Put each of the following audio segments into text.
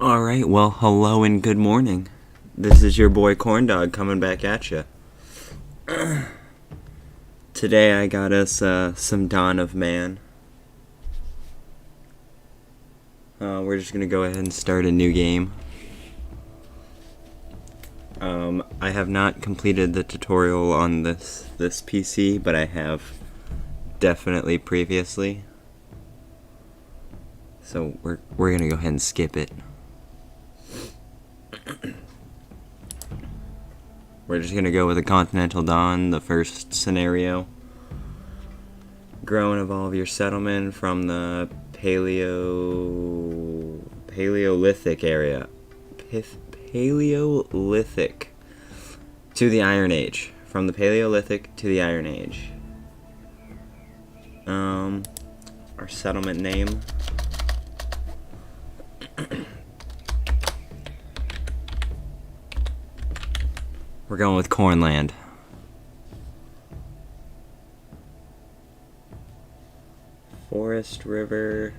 Alright, well, hello and good morning. This is your boy Corndog coming back at you. Today I got us some Dawn of Man. We're just gonna go ahead and start a new game. I have not completed the tutorial on this PC, but I have definitely previously. So we're gonna go ahead and skip it. We're just gonna go with the Continental Dawn, the first scenario. Grow and evolve your settlement from the Paleolithic area. Paleolithic to the Iron Age. From the Paleolithic to the Iron Age. Our settlement name. We're going with Cornland. Forest River,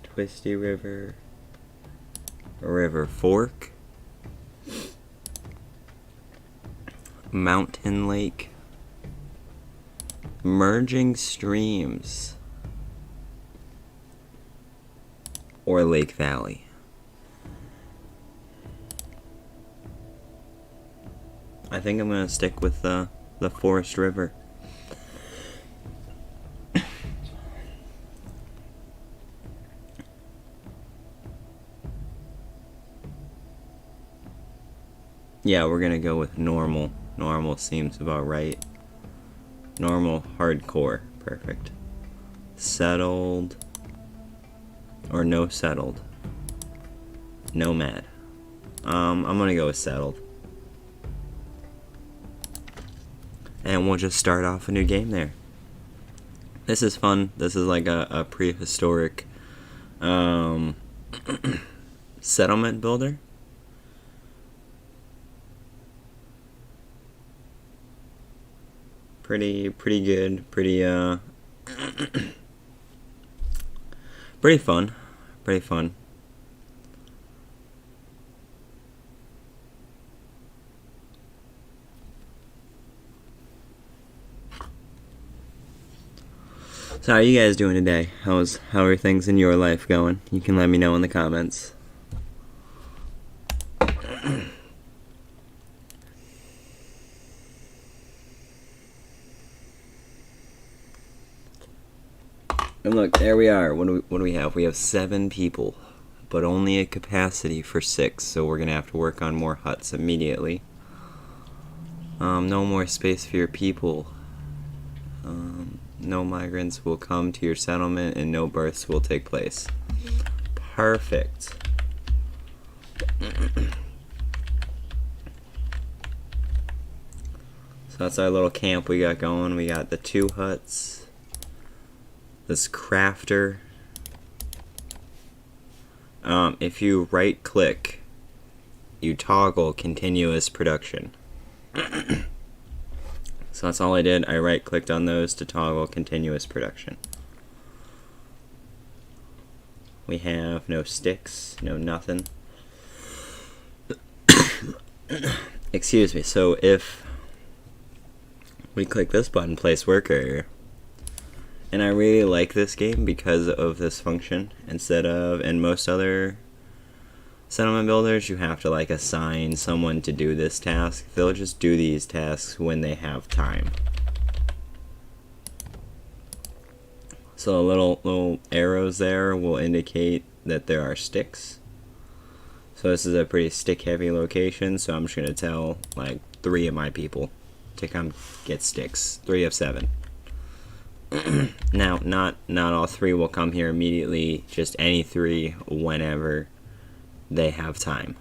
Twisty River, River Fork, Mountain Lake, Merging Streams, or Lake Valley. I think I'm gonna stick with the Forest River. Yeah, we're gonna go with normal. Normal seems about right. Normal, hardcore, perfect. Settled, or no settled. Nomad. I'm gonna go with settled. And we'll just start off a new game there. This is fun. This is like a prehistoric settlement builder. Pretty good. Pretty fun. Pretty fun. So how are you guys doing today? How are things in your life going? You can let me know in the comments. And look, there we are. What do we have? We have 7 people, but only a capacity for 6, so we're gonna have to work on more huts immediately. No more space for your people. No migrants will come to your settlement and no births will take place. Perfect. So that's our little camp we got going. We got the 2 huts. This crafter. If you right click, you toggle continuous production. So that's all I did. I right clicked on those to toggle continuous production. We have no sticks, no nothing. Excuse me. So if we click this button, place worker, and I really like this game because of this function. Instead of, in most other settlement builders, you have to like assign someone to do this task. They'll just do these tasks when they have time. So the little arrows there will indicate that there are sticks. So this is a pretty stick heavy location, so I'm just gonna tell like 3 of my people to come get sticks. 3 of 7. Now, not all 3 will come here immediately, just any 3 whenever they have time.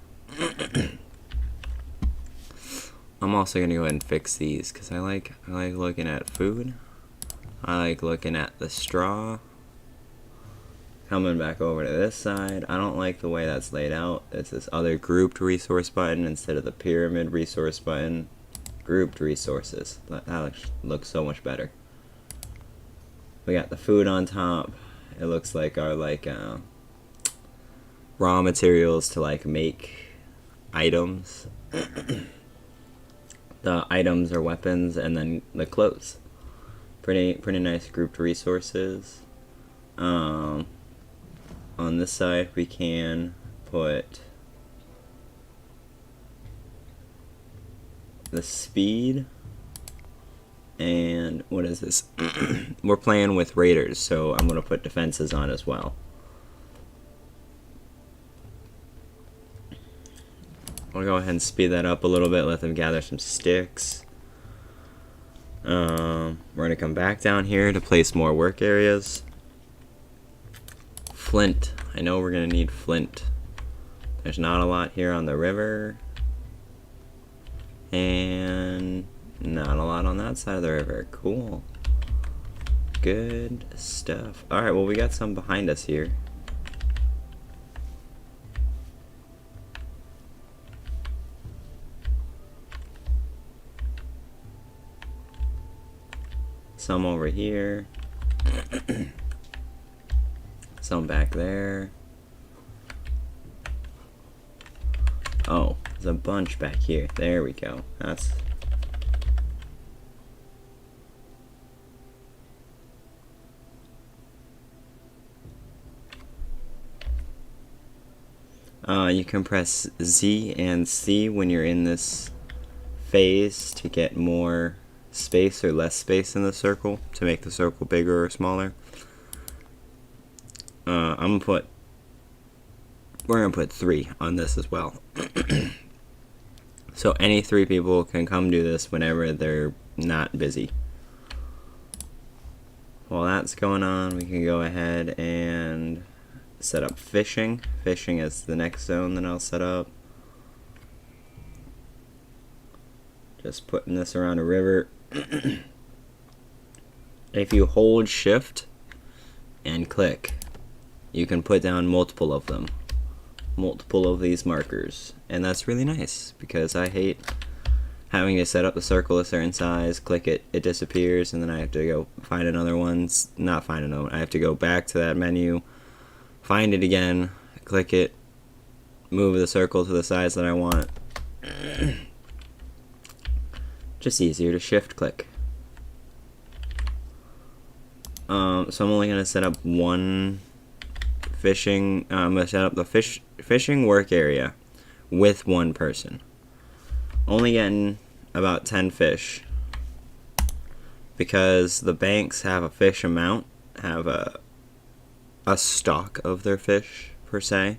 I'm also gonna go ahead and fix these because I like looking at food. I like looking at the straw. Coming back over to this side, I don't like the way that's laid out. It's this other grouped resource button instead of the pyramid resource button. Grouped resources. That looks so much better. We got the food on top. It looks like our raw materials to like make items. The items are weapons, and then the clothes. Pretty nice grouped resources. On this side we can put the speed, and what is this? We're playing with raiders, so I'm gonna put defenses on as well. I'll go ahead and speed that up a little bit, let them gather some sticks. We're gonna come back down here to place more work areas. Flint. I know we're gonna need flint. There's not a lot here on the river, and not a lot on that side of the river. Cool. Good stuff. Alright, well, we got some behind us here. Some over here. Some back there. Oh, there's a bunch back here. There we go. That's... you can press Z and C when you're in this phase to get more space or less space in the circle, to make the circle bigger or smaller. We're gonna put 3 on this as well. So any 3 people can come do this whenever they're not busy. While that's going on, we can go ahead and set up fishing. Fishing is the next zone that I'll set up. Just putting this around a river. If you hold shift and click, you can put down multiple of them. Multiple of these markers. And that's really nice, because I hate having to set up the circle a certain size, click it, it disappears, and then I have to go find another one. Not find another one. I have to go back to that menu, find it again, click it, move the circle to the size that I want. Just easier to shift click. So I'm only going to set up one fishing. I'm going to set up the fishing work area with one person. Only getting about 10 fish, because the banks have a fish amount, have a stock of their fish per se,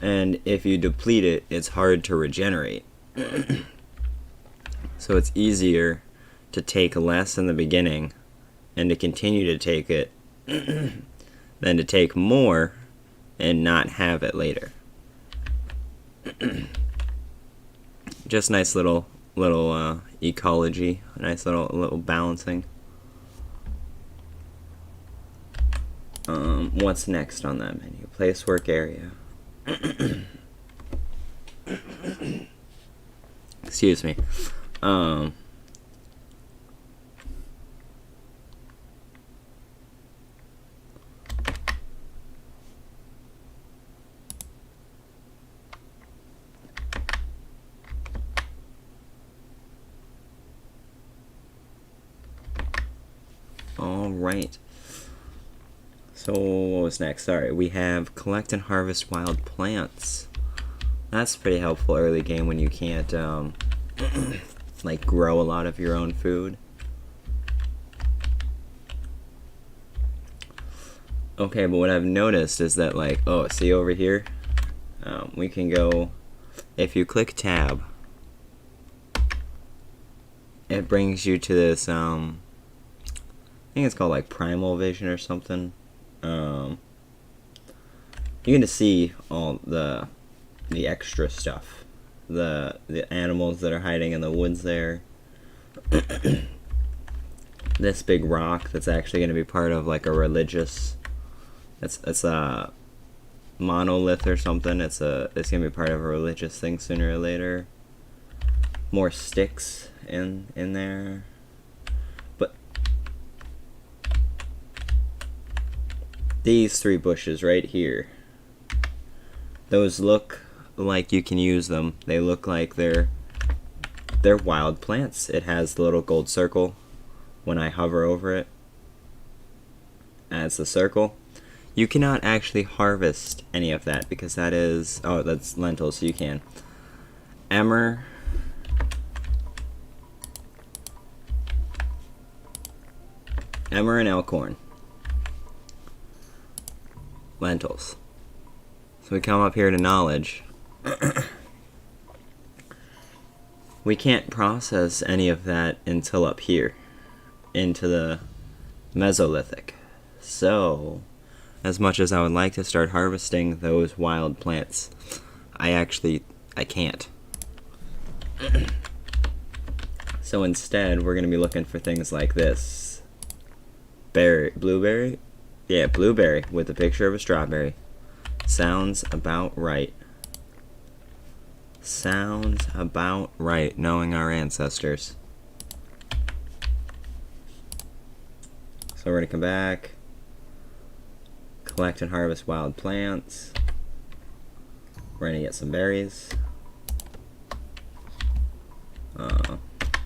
and if you deplete it, it's hard to regenerate. So it's easier to take less in the beginning and to continue to take it than to take more and not have it later. Just nice little ecology, nice little balancing. What's next on that menu? Place work area. Excuse me. Alright. So what was next? Alright, we have collect and harvest wild plants. That's pretty helpful early game when you can't like grow a lot of your own food. Okay, but what I've noticed is that, like, oh, see over here? We can go, if you click tab, it brings you to this, I think it's called like Primal Vision or something. You get to see all the extra stuff, the animals that are hiding in the woods there. This big rock that's actually going to be part of like a religious, it's a monolith or something. It's going to be part of a religious thing sooner or later. More sticks in there. But these 3 bushes right here Those look like you can use them. They look like they're wild plants. It has the little gold circle when I hover over it as the circle. You cannot actually harvest any of that because that is, oh, that's lentils, so you can. Emmer. Emmer and elkhorn. Lentils. So we come up here to knowledge. We can't process any of that until up here, into the Mesolithic. So, as much as I would like to start harvesting those wild plants, I can't. So instead, we're going to be looking for things like this. Blueberry? Yeah, blueberry with a picture of a strawberry. Sounds about right. Sounds about right, knowing our ancestors. So we're going to come back, collect and harvest wild plants. We're going to get some berries.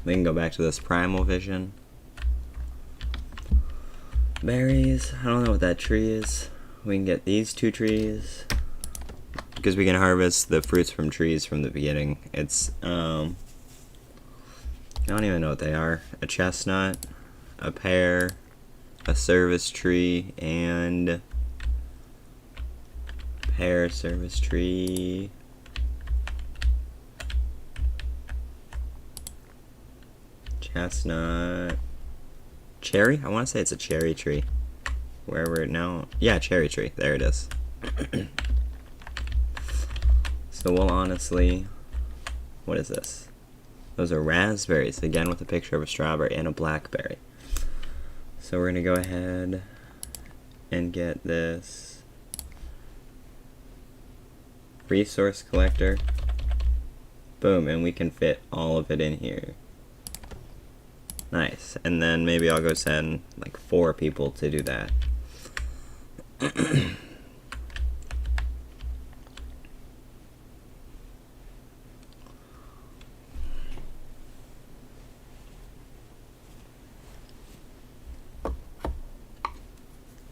We can go back to this primal vision. Berries, I don't know what that tree is. We can get these 2 trees, because we can harvest the fruits from trees from the beginning. It's, I don't even know what they are. A chestnut, a pear, a service tree, and pear, service tree, chestnut, cherry? I want to say it's a cherry tree. Wherever it now, yeah, cherry tree, there it is. So we'll honestly, what is this? Those are raspberries, again with a picture of a strawberry and a blackberry. So we're going to go ahead and get this resource collector. Boom, and we can fit all of it in here. Nice. And then maybe I'll go send like 4 people to do that.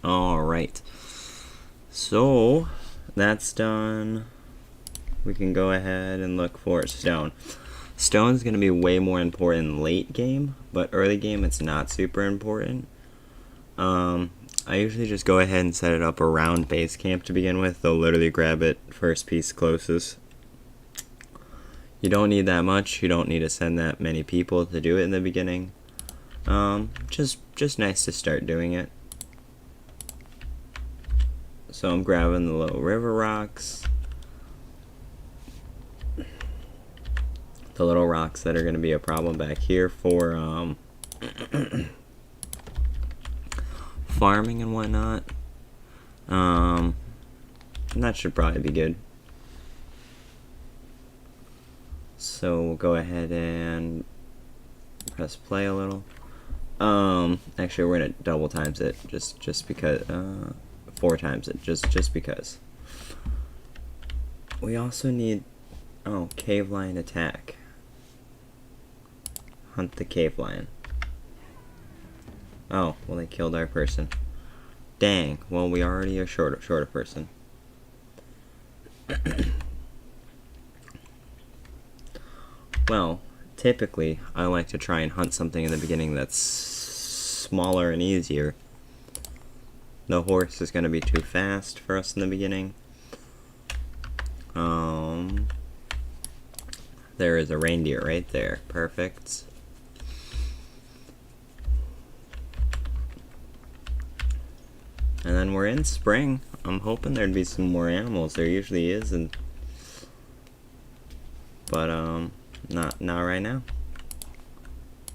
Alright, so that's done. We can go ahead and look for stone. Stone's going to be way more important late game, but early game it's not super important. I usually just go ahead and set it up around base camp to begin with. They'll literally grab it first piece closest. You don't need that much. You don't need to send that many people to do it in the beginning. Just nice to start doing it. So I'm grabbing the little river rocks. The little rocks that are going to be a problem back here for farming and whatnot. And that should probably be good. So we'll go ahead and press play a little. Actually we're going to double times it just because 4 times it just because. We also need cave lion attack. Hunt the cave lion. Oh, well they killed our person. Dang, well we already are short a person. Well, typically I like to try and hunt something in the beginning that's smaller and easier. The horse is going to be too fast for us in the beginning. There is a reindeer right there. Perfect. And then we're in spring. I'm hoping there'd be some more animals. There usually is, but not right now.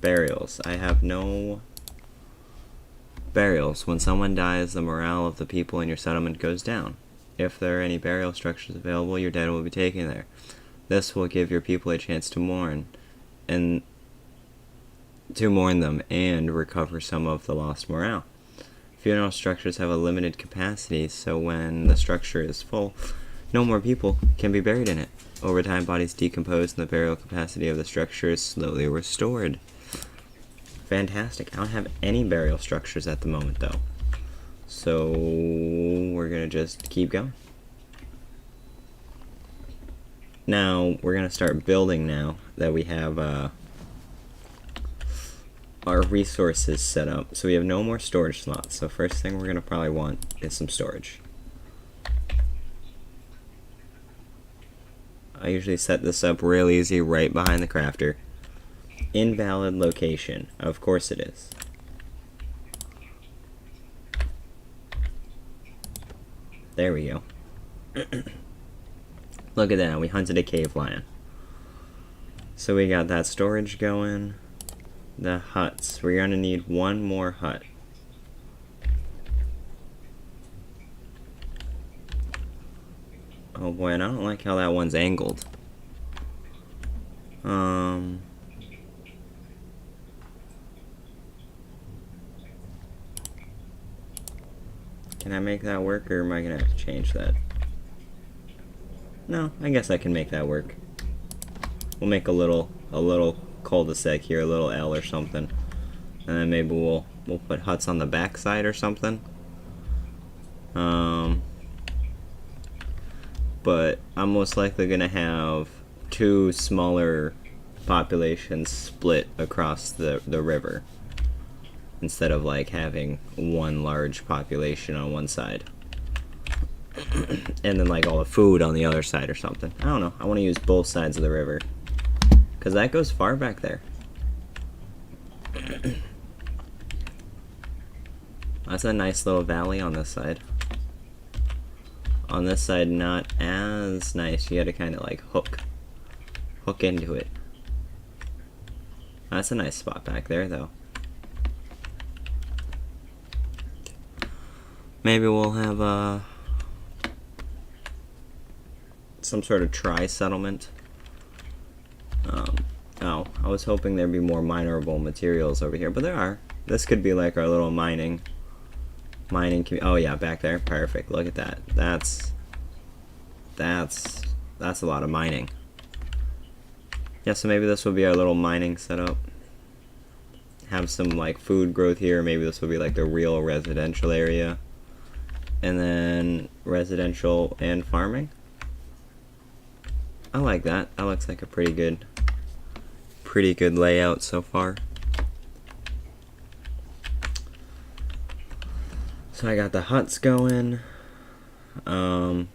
Burials. I have no burials. When someone dies, the morale of the people in your settlement goes down. If there are any burial structures available, your dead will be taken there. This will give your people a chance to mourn them and recover some of the lost morale. Funeral structures have a limited capacity, so when the structure is full, no more people can be buried in it. Over time, bodies decompose and the burial capacity of the structure is slowly restored. Fantastic. I don't have any burial structures at the moment, though. So, we're going to just keep going. Now, we're going to start building now that we have our resources set up. So we have no more storage slots. So first thing we're going to probably want is some storage. I usually set this up real easy right behind the crafter. Invalid location. Of course it is. There we go. Look at that, we hunted a cave lion. So we got that storage going. The huts. We're gonna need one more hut. Oh boy, and I don't like how that one's angled. Can I make that work, or am I gonna have to change that? No, I guess I can make that work. We'll make a little cul-de-sac here, a little L or something, and then maybe we'll put huts on the back side or something. But I'm most likely gonna have two smaller populations split across the river, instead of like having one large population on one side and then like all the food on the other side or something. I don't know. I want to use both sides of the river because that goes far back there. That's a nice little valley on this side. On this side, not as nice. You gotta kind of like hook into it. That's a nice spot back there though. Maybe we'll have some sort of tri-settlement. Oh, I was hoping there'd be more minerable materials over here, but there are. This could be like our little mining. Oh yeah, back there, perfect. Look at that. That's a lot of mining. Yeah, so maybe this will be our little mining setup. Have some like food growth here. Maybe this will be like the real residential area. And then residential and farming. I like that. That looks like a pretty good layout so far. So I got the huts going. Oh,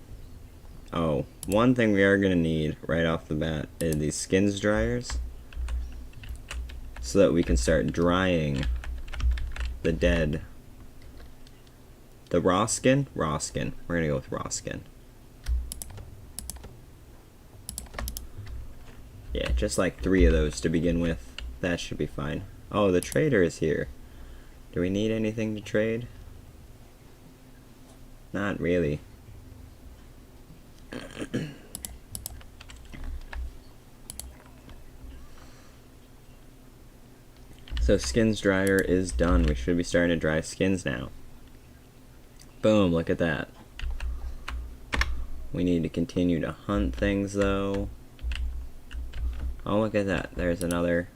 one thing we are gonna need right off the bat is these skins dryers, so that we can start drying the dead. The raw skin? Raw skin. We're gonna go with raw skin. Yeah, just like 3 of those to begin with. That should be fine. Oh, the trader is here. Do we need anything to trade? Not really. So skins dryer is done. We should be starting to dry skins now. Boom, look at that. We need to continue to hunt things though. Oh, look at that. There's another.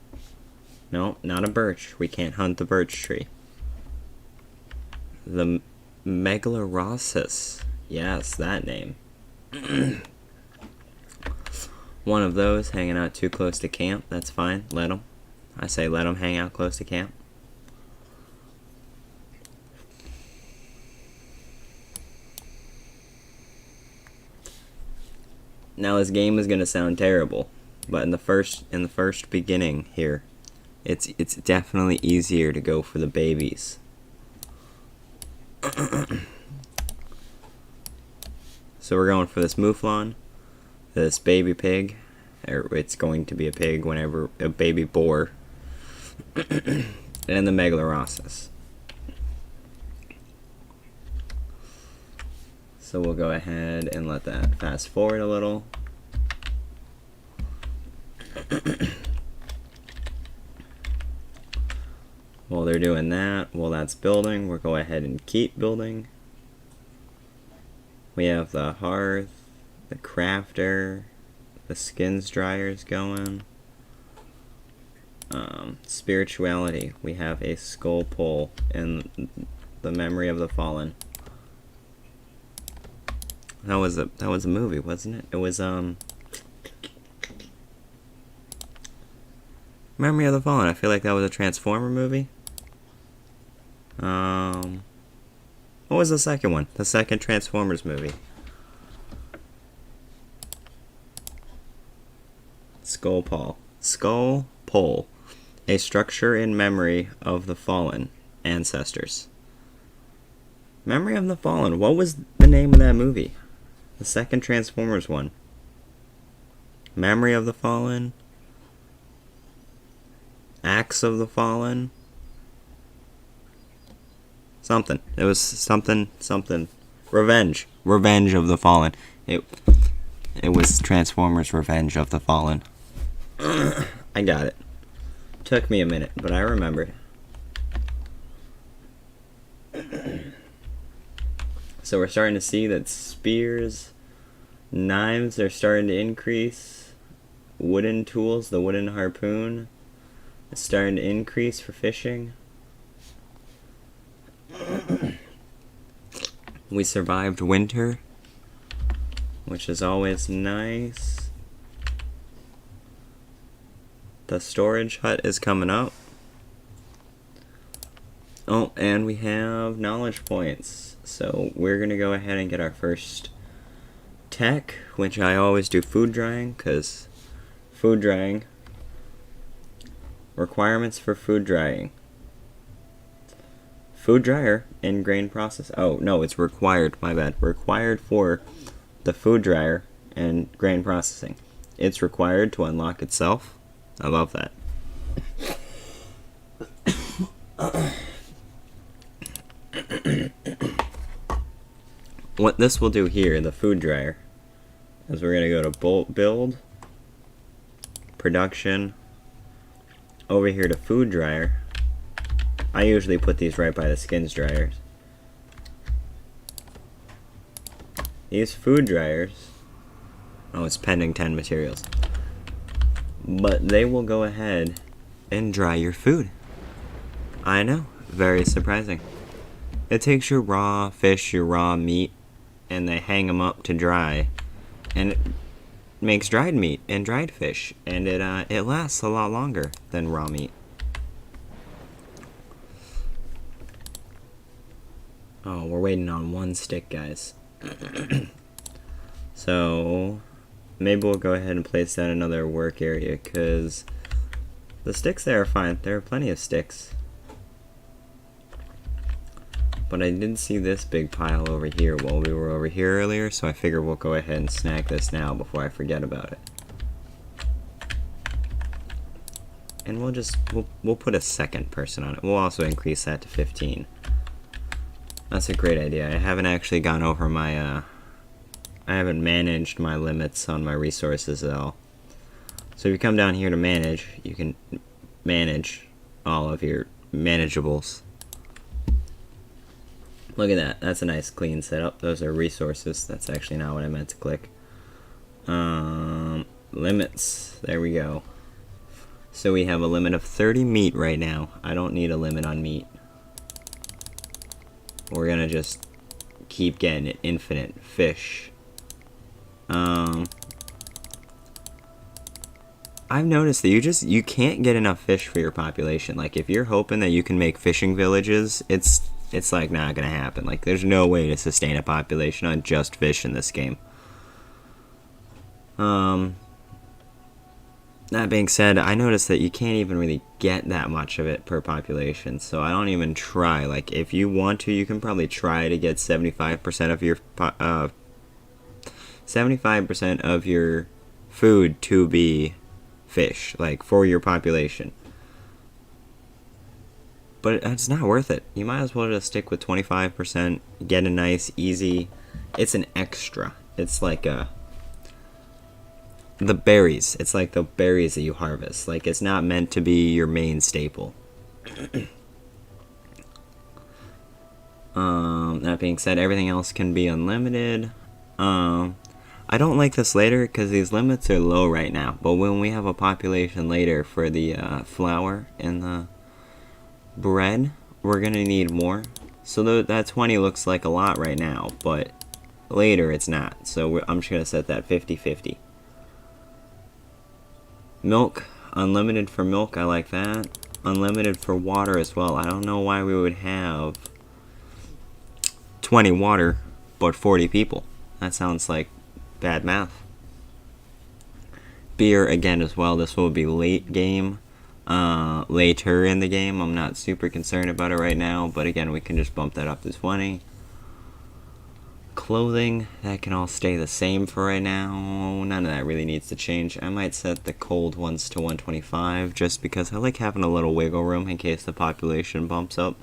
No, not a birch. We can't hunt the birch tree. The Megalorossus. Yes, that name. One of those hanging out too close to camp. That's fine. Let them. I say let them hang out close to camp. Now this game is gonna sound terrible, but in the first beginning here, it's definitely easier to go for the babies. So we're going for this mouflon, this baby pig, or it's going to be a pig whenever a baby boar, and the Megalorossus. So we'll go ahead and let that fast forward a little. While they're doing that, while that's building, we'll go ahead and keep building. We have the hearth, The crafter. The skins dryer's going. Spirituality. We have a skull pole and the memory of the fallen. That was a movie, wasn't it? It was Memory of the Fallen. I feel like that was a Transformer movie. What was the second one? The second Transformers movie. Skull pole. A structure in memory of the fallen ancestors. Memory of the Fallen. What was the name of that movie? The second Transformers one. Memory of the Fallen. Axe of the Fallen. Something. It was something. Revenge of the Fallen. It was Transformers Revenge of the Fallen. I got it. Took me a minute, but I remembered. So we're starting to see that spears, knives are starting to increase. Wooden tools, the wooden harpoon is starting to increase for fishing. We survived winter, which is always nice. The storage hut is coming up. Oh, and we have knowledge points. So we're going to go ahead and get our first tech, which I always do food drying, because food drying, requirements for food drying. Food dryer and grain process. Oh, no, it's required, my bad. Required for the food dryer and grain processing. It's required to unlock itself. I love that. What this will do here, the food dryer, is we're going to go to build, production, over here to food dryer. I usually put these right by the skins dryers. These food dryers, oh, it's pending 10 materials, but they will go ahead and dry your food. I know, very surprising. It takes your raw fish, your raw meat, and they hang them up to dry, and it makes dried meat and dried fish, and it lasts a lot longer than raw meat. Oh, we're waiting on one stick, guys. So maybe we'll go ahead and place that in another work area, because the sticks there are fine. There are plenty of sticks. But I did see this big pile over here while we were over here earlier, so I figure we'll go ahead and snag this now before I forget about it. And we'll put a second person on it. We'll also increase that to 15. That's a great idea. I haven't actually gone over my, I haven't managed my limits on my resources at all. So if you come down here to manage, you can manage all of your manageables. Look at that. That's a nice clean setup. Those are resources. That's actually not what I meant to click. Limits. There we go. So we have a limit of 30 meat right now. I don't need a limit on meat. We're gonna just keep getting it. Infinite. Fish. I've noticed that you can't get enough fish for your population. Like, if you're hoping that you can make fishing villages, it's like not gonna happen. Like, there's no way to sustain a population on just fish in this game. That being said, I noticed that you can't even really get that much of it per population, so I don't even try. Like, if you want to, you can probably try to get 75% of your 75% of your food to be fish, like, for your population. But it's not worth it. You might as well just stick with 25%, get a nice, easy... It's an extra. It's like the berries. It's like the berries that you harvest. Like, it's not meant to be your main staple. That being said, everything else can be unlimited. I I don't like this later because these limits are low right now. But when we have a population later for the flour and the bread, we're going to need more. So that 20 looks like a lot right now, but later it's not. So I'm just going to set that 50-50. Milk, unlimited for milk, I like that. Unlimited for water as well. I don't know why we would have 20 water, but 40 people. That sounds like bad math. Beer, again, as well. This will be late game. Later in the game. I'm not super concerned about it right now, but again, we can just bump that up to 20. Clothing, that can all stay the same for right now. None of that really needs to change. I might set the cold ones to 125 just because I like having a little wiggle room in case the population bumps up.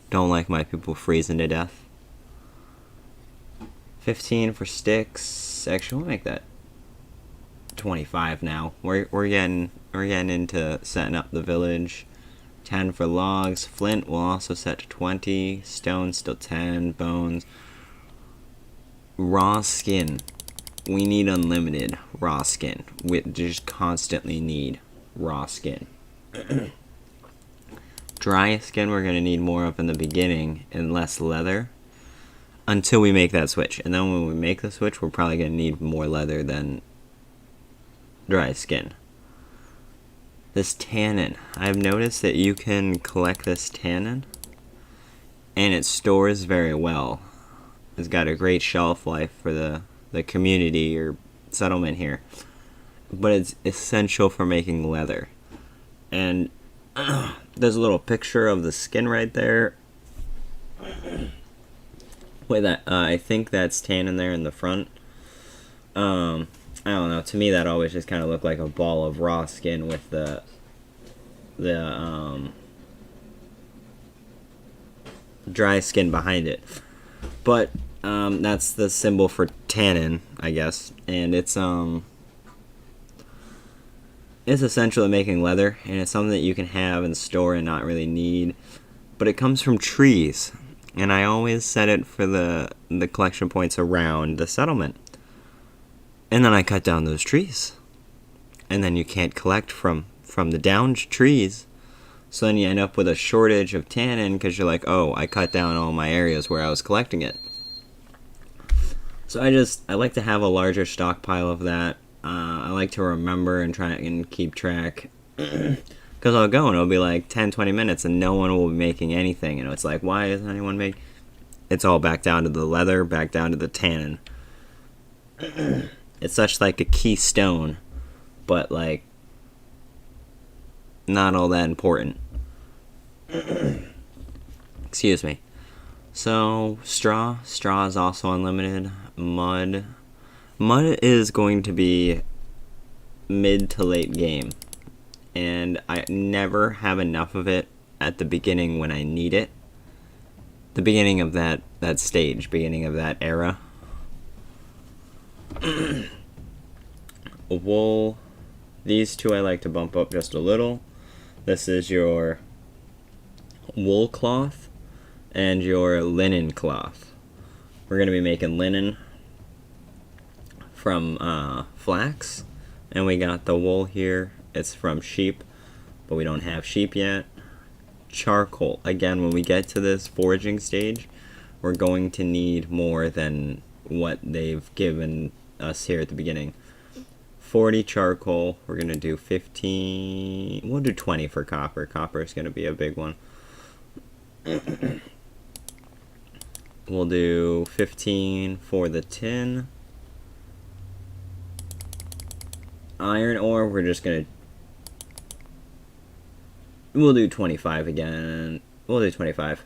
Don't like my people freezing to death. 15 for sticks. Actually, we'll make that 25 now. We're getting into setting up the village. 10 for logs. Flint will also set to 20. Stone still 10. Bones. Raw skin. We need unlimited raw skin. We just constantly need raw skin. Dry skin we're going to need more of in the beginning and less leather until we make that switch. And then when we make the switch, we're probably going to need more leather than dry skin. This tannin. I've noticed that you can collect this tannin and it stores very well. It's got a great shelf life for the community or settlement here. But it's essential for making leather. And there's a little picture of the skin right there. Wait, I think that's tannin there in the front. I don't know. To me, that always just kind of looked like a ball of raw skin with the dry skin behind it. But that's the symbol for tannin, I guess, and it's essential in making leather, and it's something that you can have and store and not really need. But it comes from trees, and I always set it for the collection points around the settlement. And then I cut down those trees, and then you can't collect from the downed trees. So then you end up with a shortage of tannin because you're like, oh, I cut down all my areas where I was collecting it. So I like to have a larger stockpile of that. I like to remember and try and keep track. Because I'll go and it'll be like 10-20 minutes and no one will be making anything. And it's like, why isn't anyone making... It's all back down to the leather, back down to the tannin. It's such like a keystone, but like not all that important. Excuse me. So straw is also unlimited. Mud is going to be mid to late game, and I never have enough of it at the beginning when I need it. The beginning of that stage, beginning of that era. Wool, these two I like to bump up just a little. This is your wool cloth and your linen cloth. We're going to be making linen from flax, and we got the wool here. It's from sheep, but we don't have sheep yet. Charcoal, again, when we get to this foraging stage, we're going to need more than what they've given us here at the beginning. 40 charcoal. We're going to do 15. We'll do 20 for copper. Copper is going to be a big one. We'll do 15 for the tin. Iron ore, we're just going to... We'll do 25 again. We'll do 25.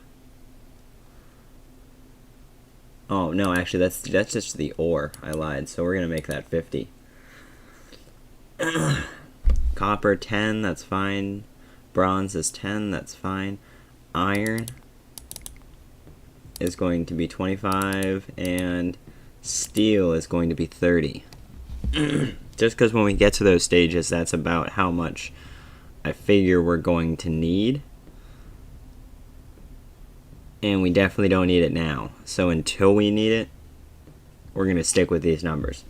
Oh, no, actually, that's just the ore. I lied. So we're going to make that 50. Copper, 10, that's fine. Bronze is 10, that's fine. Iron is going to be 25. And steel is going to be 30. Just because when we get to those stages, that's about how much I figure we're going to need. And we definitely don't need it now. So until we need it, we're going to stick with these numbers.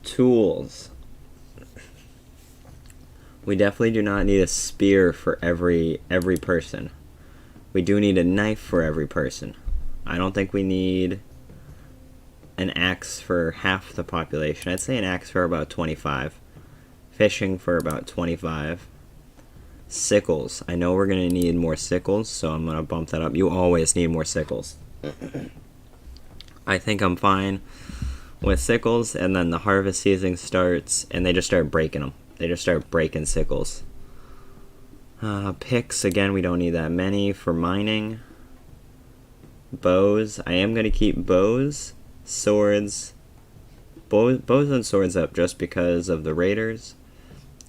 Tools. We definitely do not need a spear for every person. We do need a knife for every person. I don't think we need an axe for half the population. I'd say an axe for about 25. Fishing for about 25. Sickles. I know we're going to need more sickles, so I'm going to bump that up. You always need more sickles. I think I'm fine with sickles, and then the harvest season starts, and they just start breaking them. They just start breaking sickles. Picks, again, we don't need that many for mining. Bows. I am going to keep bows, swords, bows and swords up just because of the raiders.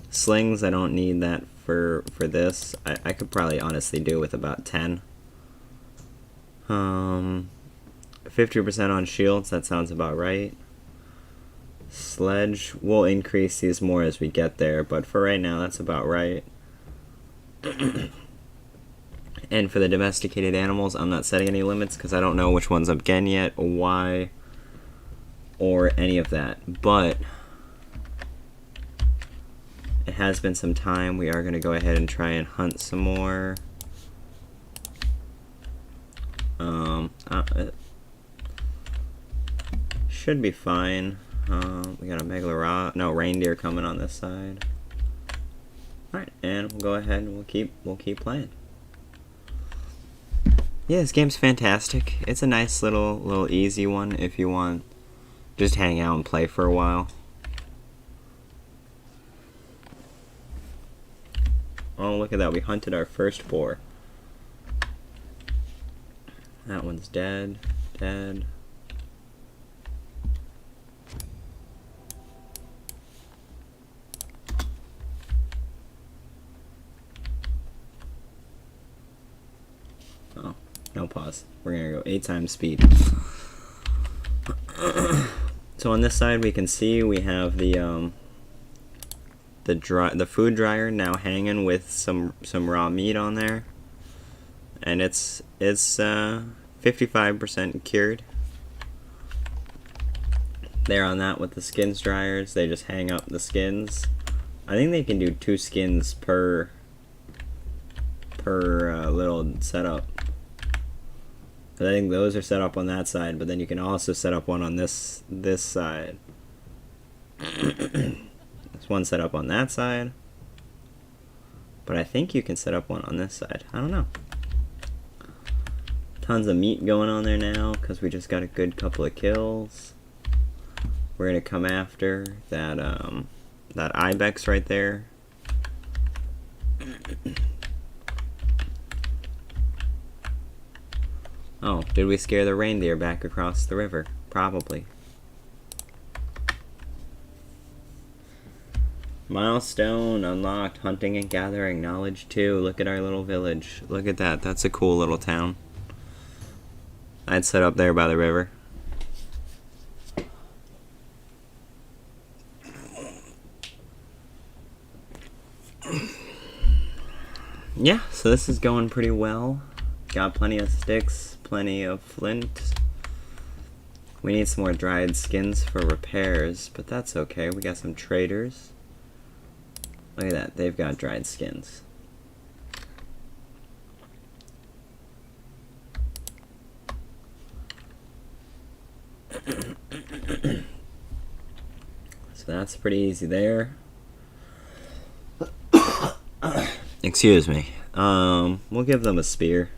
Slings, I don't need that for this. I could probably honestly do with about 10. 50% on shields, that sounds about right. Sledge, we'll increase these more as we get there, but for right now, that's about right. And for the domesticated animals, I'm not setting any limits because I don't know which ones I'm getting yet, or why, or any of that. But it has been some time. We are going to go ahead and try and hunt some more. It should be fine. We got a reindeer coming on this side. Alright, and we'll go ahead and we'll keep playing. Yeah, this game's fantastic. It's a nice little easy one if you want just hang out and play for a while. Oh, look at that. We hunted our first boar. That one's dead. Dead. Oh, no pause. We're gonna go 8 times speed. So on this side we can see we have the food dryer now hanging with some raw meat on there, and it's 55% cured. There on that with the skins dryers, they just hang up the skins. I think they can do 2 skins per little setup. I think those are set up on that side, but then you can also set up one on this side. There's one set up on that side, but I think you can set up one on this side. I don't know. Tons of meat going on there now because we just got a good couple of kills. We're gonna come after that ibex right there. Oh, did we scare the reindeer back across the river? Probably. Milestone unlocked. Hunting and gathering knowledge 2. Look at our little village. Look at that. That's a cool little town. I'd set up there by the river. Yeah, so this is going pretty well. Got plenty of sticks, plenty of flint. We need some more dried skins for repairs, but that's okay. We got some traders. Look at that, they've got dried skins. So that's pretty easy there. Excuse me. We'll give them a spear.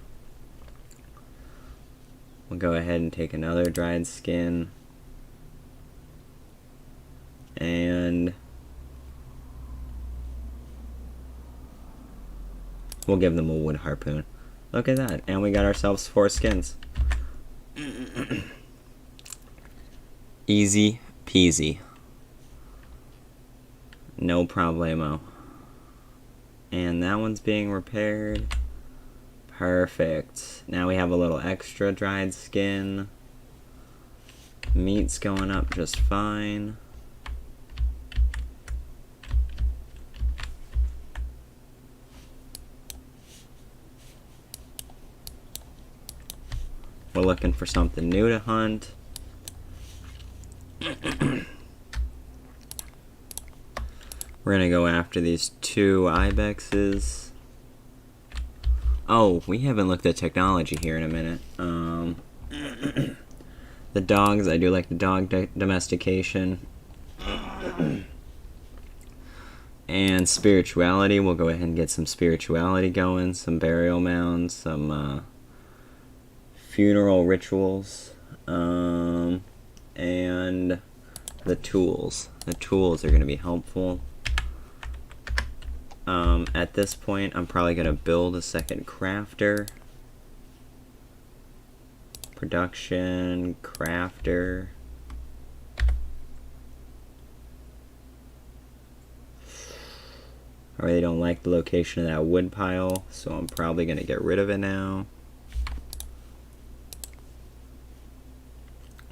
We'll go ahead and take another dried skin. And we'll give them a wood harpoon. Look at that. And we got ourselves 4 skins. Easy peasy. No problemo. And that one's being repaired. Perfect. Now we have a little extra dried skin. Meat's going up just fine. We're looking for something new to hunt. We're gonna go after these 2 ibexes. Oh, we haven't looked at technology here in a minute. The dogs, I do like the dog domestication. And spirituality, we'll go ahead and get some spirituality going, some burial mounds, some funeral rituals, and the tools. The tools are going to be helpful. At this point, I'm probably going to build a second crafter. Production, crafter. I really don't like the location of that wood pile, so I'm probably going to get rid of it now.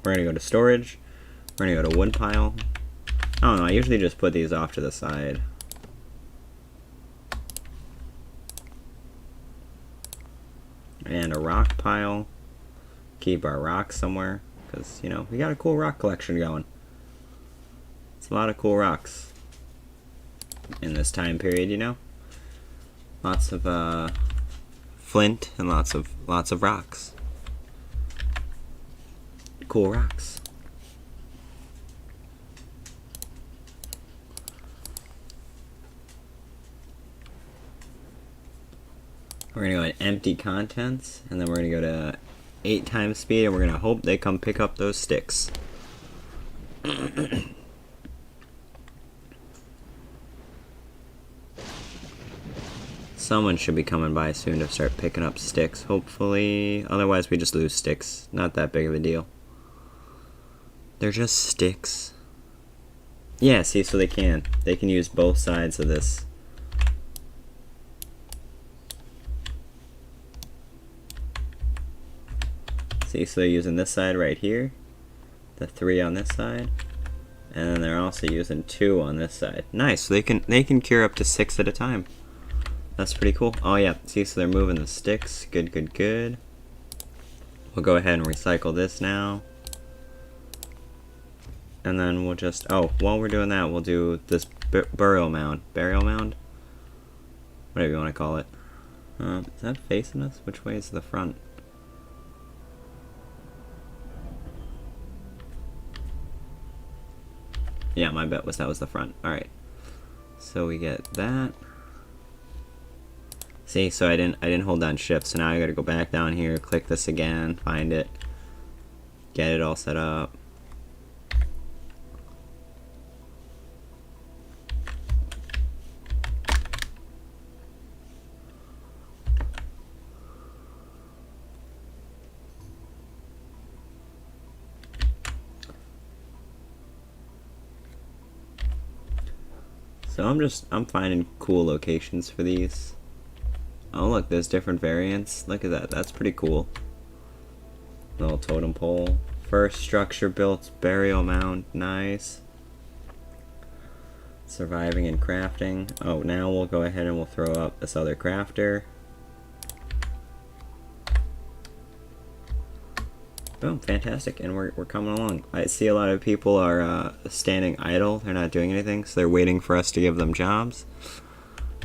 We're going to go to storage. We're going to go to wood pile. I don't know, I usually just put these off to the side. And a rock pile. Keep our rocks somewhere, because, you know, we got a cool rock collection going. It's a lot of cool rocks in this time period, you know. Lots of flint and lots of rocks. Cool rocks. We're gonna go at empty contents, and then we're gonna go to 8 times speed, and we're gonna hope they come pick up those sticks. Someone should be coming by soon to start picking up sticks, hopefully. Otherwise, we just lose sticks. Not that big of a deal. They're just sticks. Yeah, see, so they can use both sides of this. See, so they're using this side right here, the 3 on this side, and then they're also using 2 on this side. Nice, so they can cure up to 6 at a time. That's pretty cool. Oh yeah, see, so they're moving the sticks. Good, good, good. We'll go ahead and recycle this now. And then we'll just, oh, while we're doing that, we'll do this burial mound. Burial mound? Whatever you want to call it. Is that facing us? Which way is the front? Yeah, my bet was that was the front. Alright. So we get that. See, so I didn't hold down shift, so now I gotta go back down here, click this again, find it, get it all set up. So I'm finding cool locations for these. Oh look, there's different variants. Look at that, that's pretty cool. Little totem pole. First structure built, burial mound, nice. Surviving and crafting. Oh, now we'll go ahead and we'll throw up this other crafter. Boom, fantastic, and we're coming along. I see a lot of people are standing idle, they're not doing anything, so they're waiting for us to give them jobs.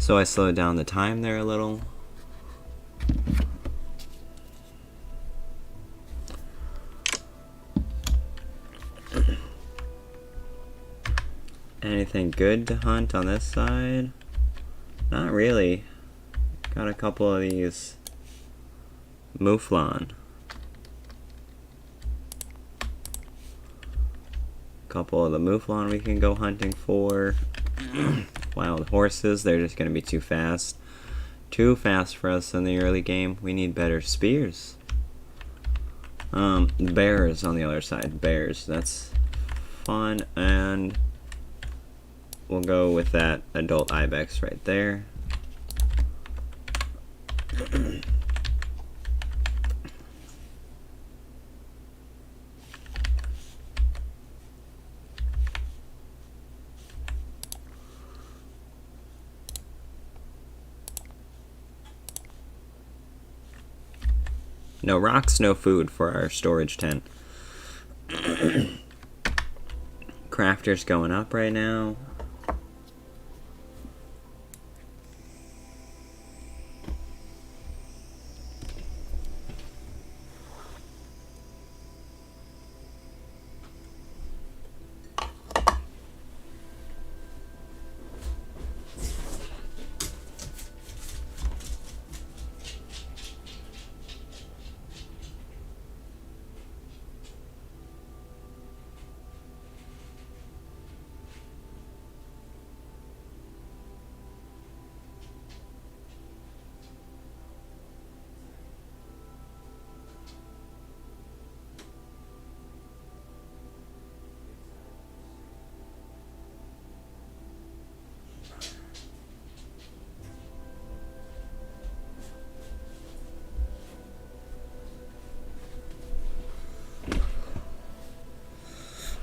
So I slowed down the time there a little. Anything good to hunt on this side? Not really. Got a couple of these mouflon. Couple of the mouflon we can go hunting for. Wild horses, they're just gonna be too fast. Too fast for us in the early game. We need better spears. Bears on the other side. Bears, that's fun, and we'll go with that adult ibex right there. No rocks, no food for our storage tent. Crafter's going up right now.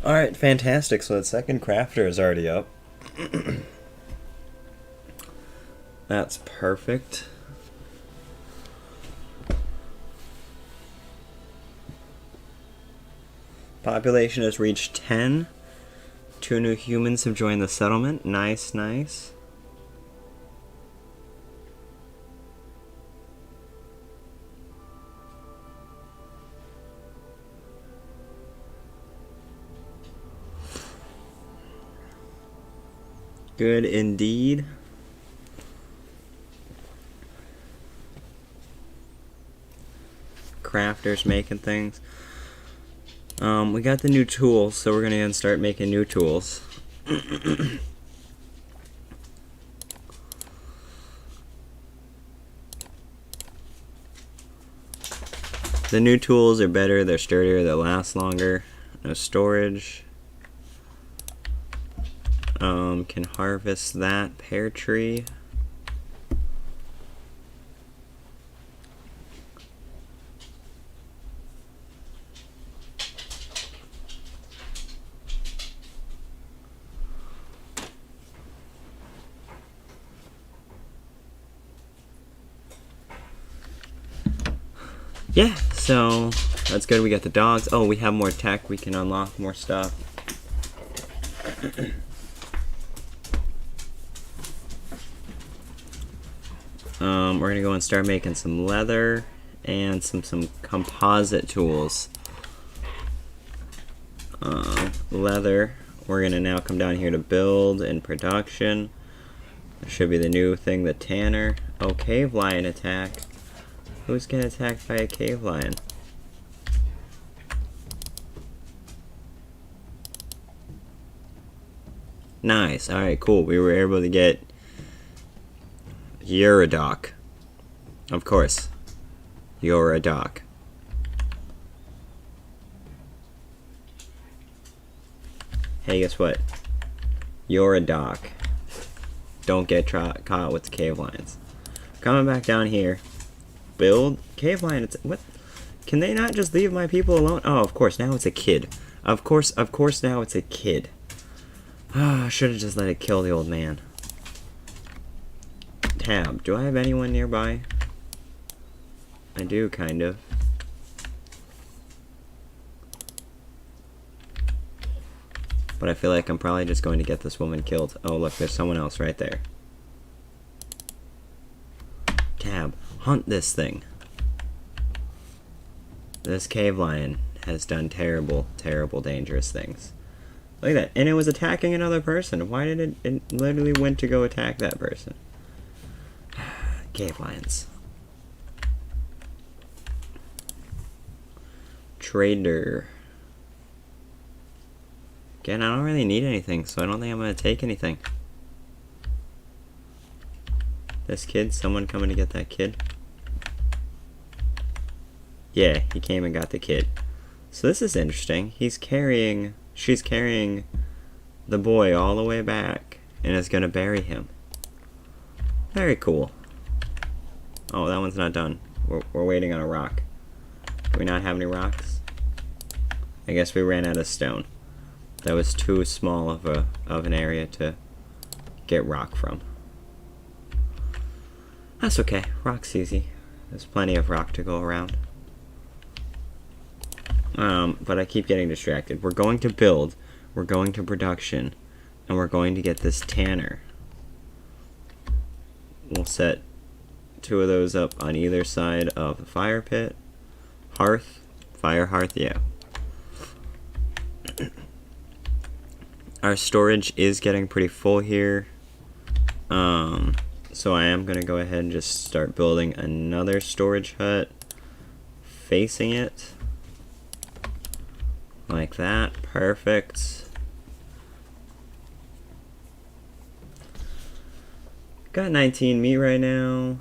Alright, fantastic. So the second crafter is already up. That's perfect. Population has reached 10. 2 new humans have joined the settlement. Nice, nice. Good indeed. Crafters making things. We got the new tools, so we're gonna start making new tools. The new tools are better, they're sturdier, they last longer. No storage. Can harvest that pear tree. Yeah, so that's good. We got the dogs. Oh, we have more tech. We can unlock more stuff. We're gonna go and start making some leather and some composite tools. Leather. We're gonna now come down here to build and production. There should be the new thing, the tanner. Oh, cave lion attack. Who's getting attacked by a cave lion? Nice. Alright, cool. We were able to get Uradoc. Of course. Uradoc. Hey, guess what? Uradoc. Don't get caught with the cave lions. Coming back down here. Build cave lion. What? Can they not just leave my people alone? Oh, of course. Now it's a kid. Of course. Now it's a kid. Ah, I should have just let it kill the old man. Tab. Do I have anyone nearby? I do, kind of. But I feel like I'm probably just going to get this woman killed. Oh, look, there's someone else right there. Tab. Hunt this thing. This cave lion has done terrible, terrible, dangerous things. Look at that. And it was attacking another person. Why did it literally went to go attack that person? Cave lions. Trader. Again, I don't really need anything, so I don't think I'm going to take anything. This kid, someone coming to get that kid? Yeah, he came and got the kid. So this is interesting. She's carrying the boy all the way back and is going to bury him. Very cool. Oh, that one's not done. We're waiting on a rock. Do we not have any rocks? I guess we ran out of stone. That was too small of an area to get rock from. That's okay. Rock's easy. There's plenty of rock to go around. But I keep getting distracted. We're going to build, we're going to production, and we're going to get this tanner. We'll set 2 of those up on either side of the fire pit. Hearth. Fire hearth, yeah. Our storage is getting pretty full here. So I am going to go ahead and just start building another storage hut facing it. Like that. Perfect. Got 19 meat right now.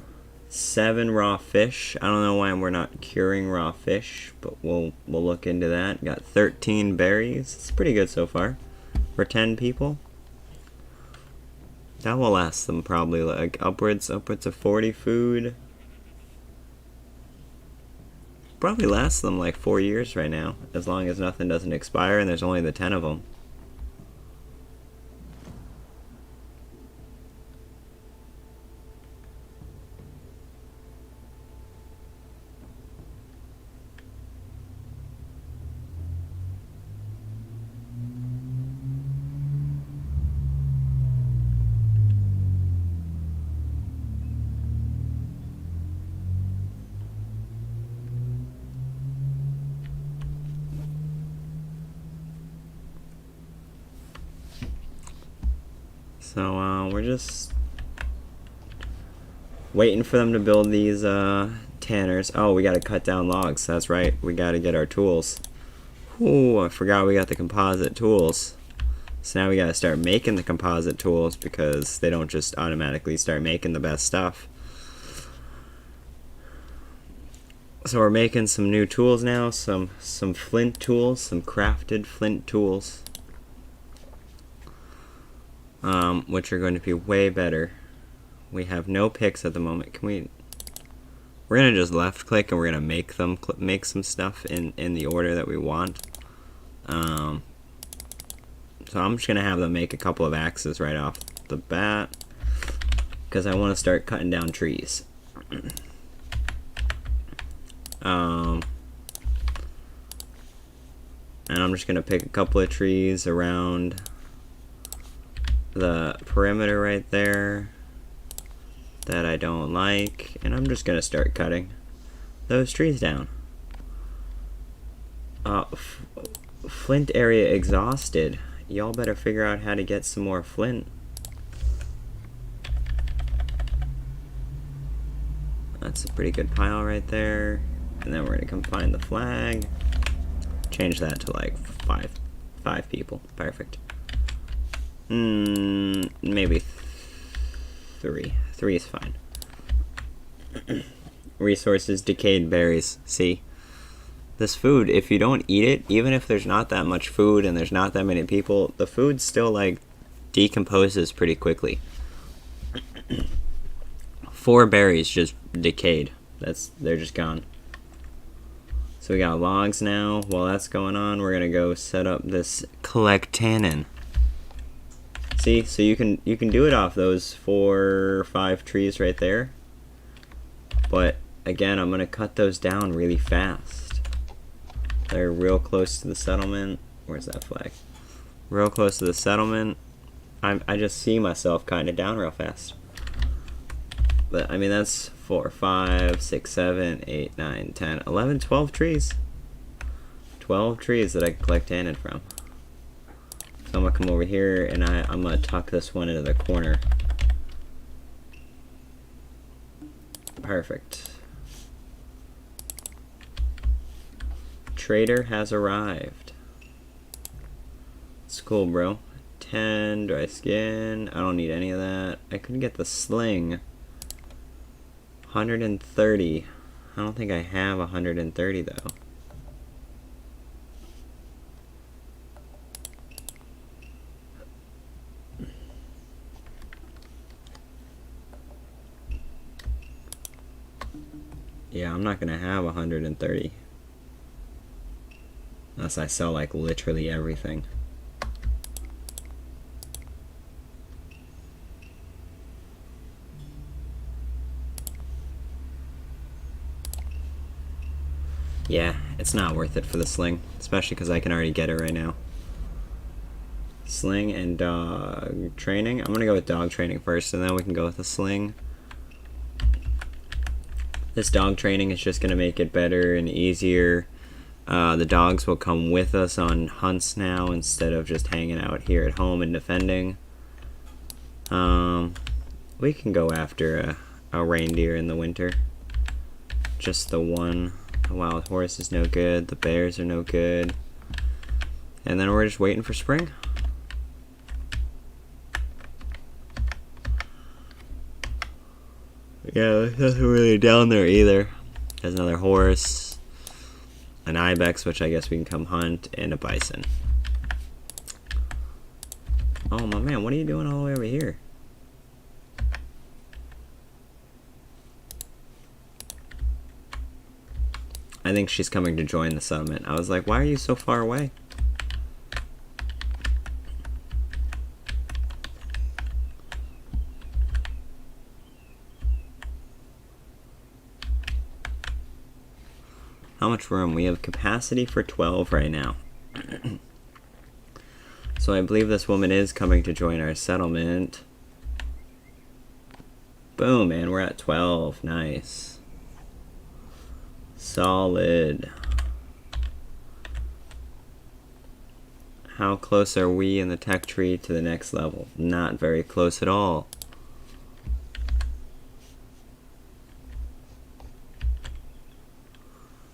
7 raw fish. I don't know why we're not curing raw fish, but we'll look into that. Got 13 berries. It's pretty good so far. For 10 people. That will last them probably like upwards of 40 food. probably lasts them like 4 years right now, as long as nothing doesn't expire and there's only the 10 of them. So we're just waiting for them to build these tanners. Oh, we gotta cut down logs. That's right. We gotta get our tools. Ooh, I forgot we got the composite tools. So now we gotta start making the composite tools because they don't just automatically start making the best stuff. So we're making some new tools now, some flint tools, some crafted flint tools. Which are going to be way better. We have no picks at the moment. We're gonna just left click and we're gonna make some stuff in the order that we want. So I'm just gonna have them make a couple of axes right off the bat because I want to start cutting down trees. And I'm just gonna pick a couple of trees around the perimeter right there that I don't like, and I'm just gonna start cutting those trees down. Flint area exhausted. Y'all better figure out how to get some more flint. That's a pretty good pile right there. And then we're gonna come find the flag. Change that to like five people. Perfect. Maybe three. 3 is fine. Resources, decayed berries. See, this food, if you don't eat it, even if there's not that much food and there's not that many people, the food still like decomposes pretty quickly. 4 berries just decayed. They're just gone. So we got logs now. While that's going on, we're gonna go set up this collect tannin. See, so you can do it off those 4 or 5 trees right there. But again, I'm gonna cut those down really fast. They're real close to the settlement. Where's that flag? Real close to the settlement. I just see myself cutting it down real fast. But I mean that's 4, 5, 6, 7, 8, 9, 10, 11, 12 trees. 12 trees that I can collect tannin from. So I'm gonna come over here and I'm gonna tuck this one into the corner. Perfect. Trader has arrived. It's cool, bro. 10 dry skin. I don't need any of that. I couldn't get the sling. 130. I don't think I have 130 though. Yeah, I'm not gonna have 130 unless I sell like literally everything. Yeah, it's not worth it for the sling, especially because I can already get it right now. Sling and dog training. I'm gonna go with dog training first, and then we can go with the sling. This dog training is just gonna make it better and easier. The dogs will come with us on hunts now instead of just hanging out here at home and defending. We can go after a reindeer in the winter. Just the one. The wild horse is no good. The bears are no good. And then we're just waiting for spring. Yeah, there's nothing really down there either. There's another horse, an ibex, which I guess we can come hunt, and a bison. Oh my man, what are you doing all the way over here? I think she's coming to join the settlement. I was like, why are you so far away? How much room? We have capacity for 12 right now. So I believe this woman is coming to join our settlement. Boom, man, we're at 12. Nice. Solid. How close are we in the tech tree to the next level? Not very close at all.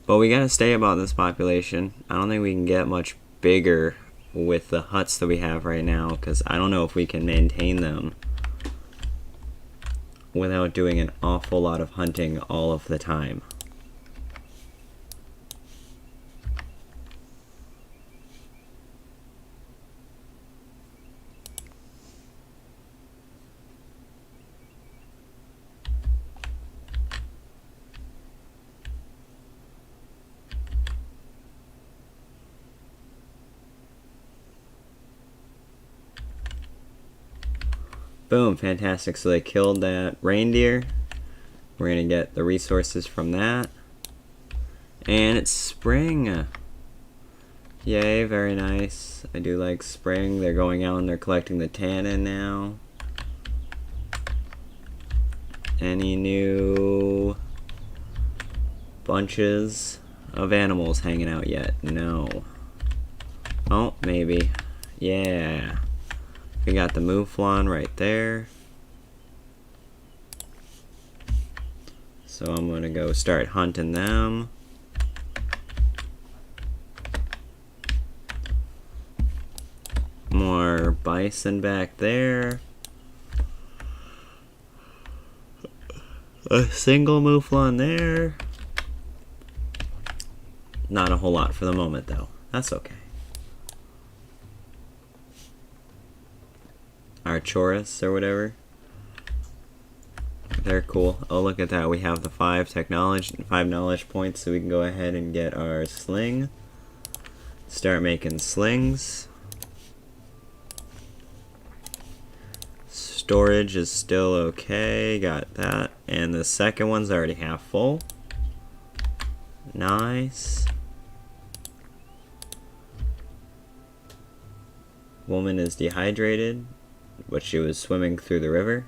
But we gotta stay about this population. I don't think we can get much bigger with the huts that we have right now, because I don't know if we can maintain them without doing an awful lot of hunting all of the time. Boom, fantastic. So they killed that reindeer. We're gonna get the resources from that. And it's spring. Yay, very nice. I do like spring. They're going out and they're collecting the tannin now. Any new bunches of animals hanging out yet? No. Oh, maybe. Yeah. We got the mouflon right there. So I'm going to go start hunting them. More bison back there. A single mouflon there. Not a whole lot for the moment though. That's okay. Archoris or whatever. They're cool. Oh, look at that. We have the 5 knowledge points, so we can go ahead and get our sling. Start making slings. Storage is still okay. Got that. And the second one's already half full. Nice. Woman is dehydrated, but she was swimming through the river.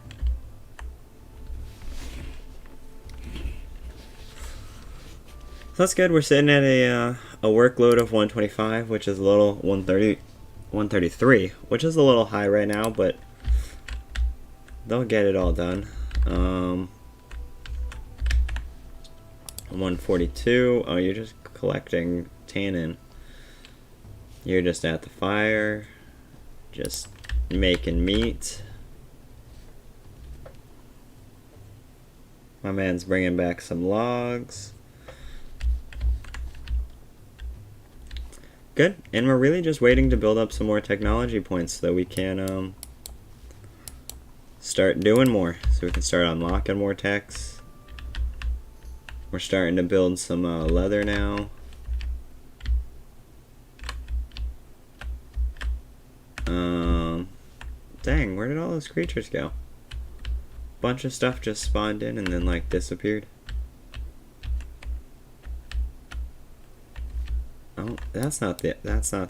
So that's good. We're sitting at a workload of 125, which is a little 133, which is a little high right now, but they'll get it all done. 142. Oh, you're just collecting tannin. You're just at the fire, just making meat. My man's bringing back some logs. Good. And we're really just waiting to build up some more technology points so that we can start doing more. So we can start unlocking more techs. We're starting to build some leather now. Dang, where did all those creatures go? Bunch of stuff just spawned in and then like disappeared. Oh, that's not the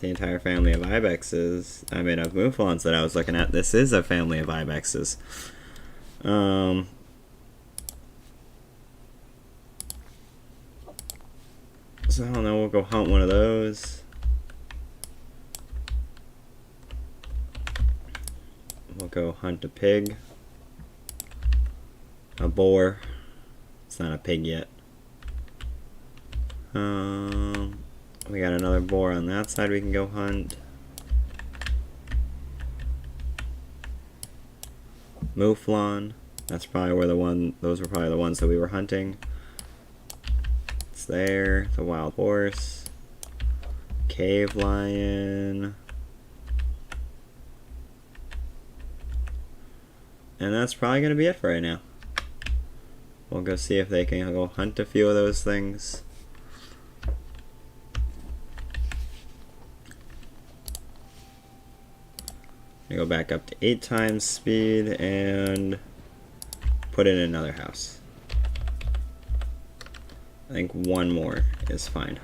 entire family of ibexes. I mean, of mouflons that I was looking at. This is a family of ibexes. So I don't know. We'll go hunt one of those. We'll go hunt a pig. A boar. It's not a pig yet. We got another boar on that side we can go hunt. Mouflon. That's probably where those were probably the ones that we were hunting. It's there. The wild horse. Cave lion. And that's probably going to be it for right now. We'll go see if they can go hunt a few of those things. Go back up to 8 times speed and put in another house. I think one more is fine.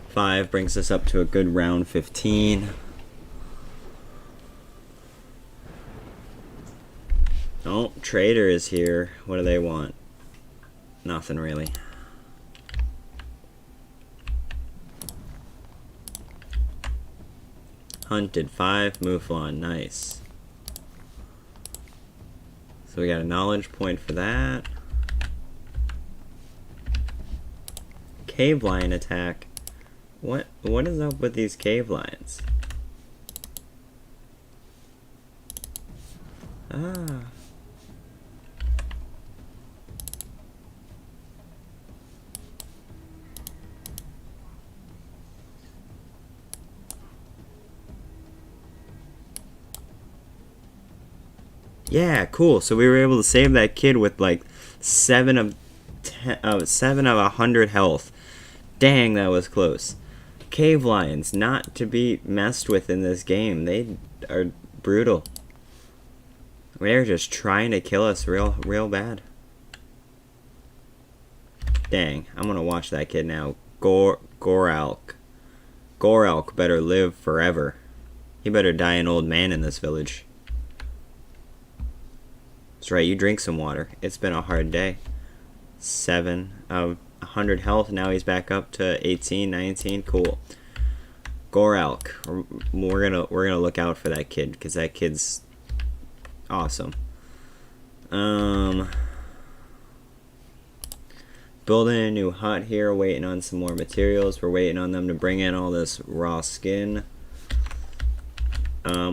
5 brings us up to a good round 15. Oh, trader is here. What do they want? Nothing really. Hunted 5, Mouflon, nice. So we got a knowledge point for that. Cave lion attack. What is up with these cave lions? Ah. Yeah, cool. So we were able to save that kid with like 7 of 100 health. Dang, that was close. Cave lions, not to be messed with in this game. They are brutal. They're just trying to kill us real bad. Dang, I'm gonna watch that kid now. Goralk. Goralk better live forever. He better die an old man in this village. That's right, you drink some water. It's been a hard day. 7 of 100 health. Now he's back up to 18, 19. Cool. Goralk. We're gonna look out for that kid because that kid's awesome. Building a new hut here. Waiting on some more materials. We're waiting on them to bring in all this raw skin.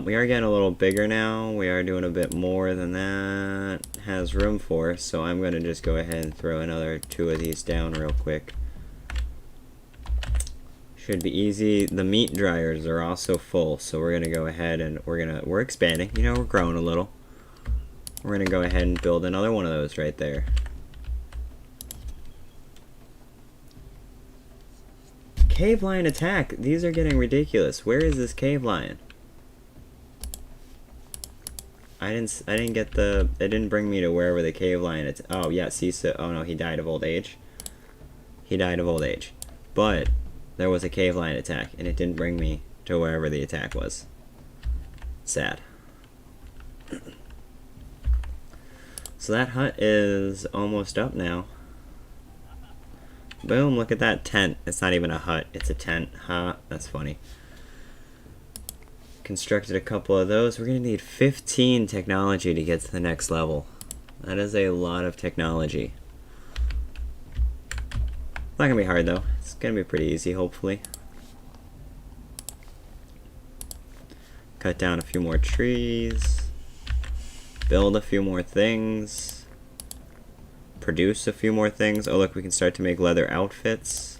We are getting a little bigger now. We are doing a bit more than that has room for, so I'm going to just go ahead and throw another 2 of these down real quick. Should be easy. The meat dryers are also full, so we're going to go ahead and we're expanding. You know, we're growing a little. We're going to go ahead and build another one of those right there. Cave lion attack. These are getting ridiculous. Where is this cave lion? I didn't get the, it didn't bring me to wherever the cave lion, it's, oh yeah, see, so, oh no, he died of old age. He died of old age. But, there was a cave lion attack, and it didn't bring me to wherever the attack was. Sad. So that hut is almost up now. Boom, look at that tent. It's not even a hut, it's a tent. Huh, that's funny. Constructed a couple of those. We're going to need 15 technology to get to the next level. That is a lot of technology. Not going to be hard though. It's going to be pretty easy, hopefully. Cut down a few more trees. Build a few more things. Produce a few more things. Oh look, we can start to make leather outfits.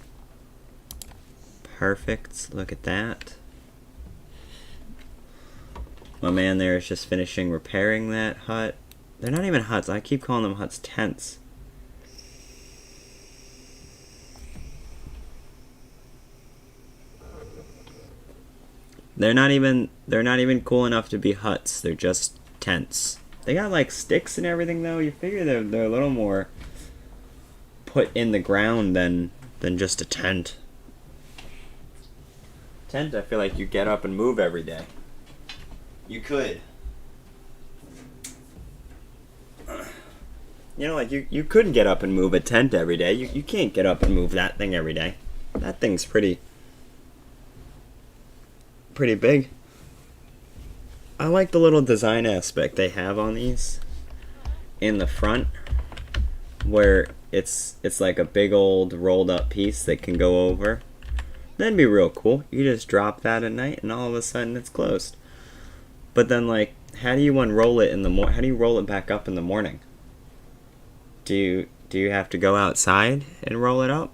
Perfect. Look at that. My man there is just finishing repairing that hut. They're not even huts. I keep calling them huts, tents. They're not even cool enough to be huts. They're just tents. They got like sticks and everything though. You figure they're a little more put in the ground than just a tent. Tent, I feel like you get up and move every day. You could. You know, like, you couldn't get up and move a tent every day. You can't get up and move that thing every day. That thing's pretty big. I like the little design aspect they have on these. In the front, where it's like a big old rolled up piece that can go over. That'd be real cool. You just drop that at night and all of a sudden it's closed. But then, like, how do you unroll it in the how do you roll it back up in the morning? Do you have to go outside and roll it up?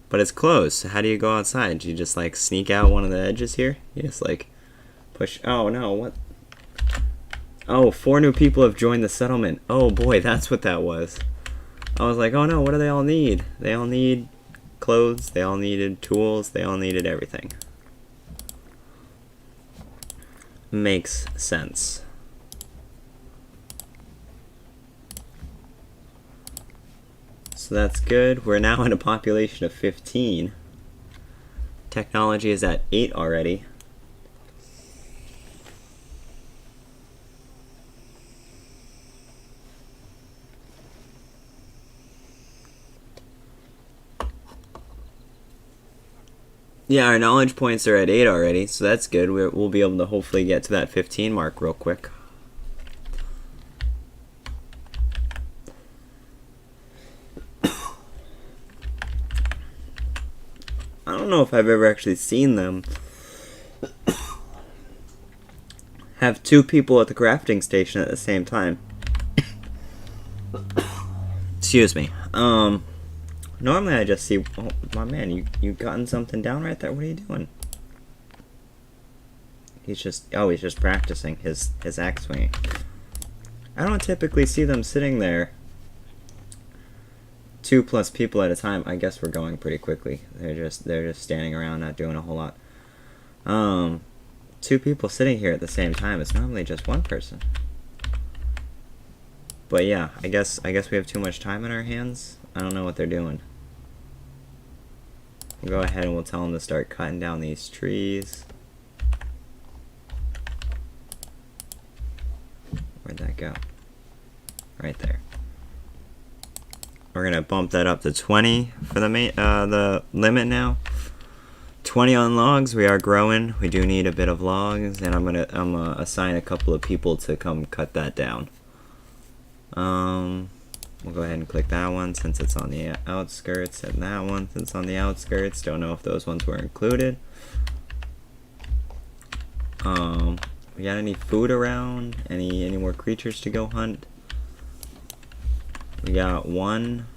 But it's closed, so how do you go outside? Do you just, like, sneak out one of the edges here? You just, like, push, oh no, what? Oh, 4 new people have joined the settlement. Oh boy, that's what that was. I was like, oh no, what do they all need? They all need clothes, they all needed tools, they all needed everything. makes sense. So that's good. We're now in a population of 15. Technology is at 8 already. Yeah, our knowledge points are at 8 already, so that's good. We'll be able to hopefully get to that 15 mark real quick. I don't know if I've ever actually seen them have 2 people at the crafting station at the same time. Excuse me. Normally I just see, oh my man, you gotten something down right there? What are you doing? He's just practicing his axe swinging. I don't typically see them sitting there 2+ people at a time. I guess we're going pretty quickly. They're just standing around, not doing a whole lot. 2 people sitting here at the same time. It's normally just 1 person. But yeah, I guess we have too much time in our hands. I don't know what they're doing. We'll go ahead and we'll tell them to start cutting down these trees. Where'd that go? Right there. We're gonna bump that up to 20 for the limit now. 20 on logs. We are growing. We do need a bit of logs, and I'm gonna assign a couple of people to come cut that down. We'll go ahead and click that one since it's on the outskirts, and that one since it's on the outskirts. Don't know if those ones were included. We got any food around? Any more creatures to go hunt? We got 1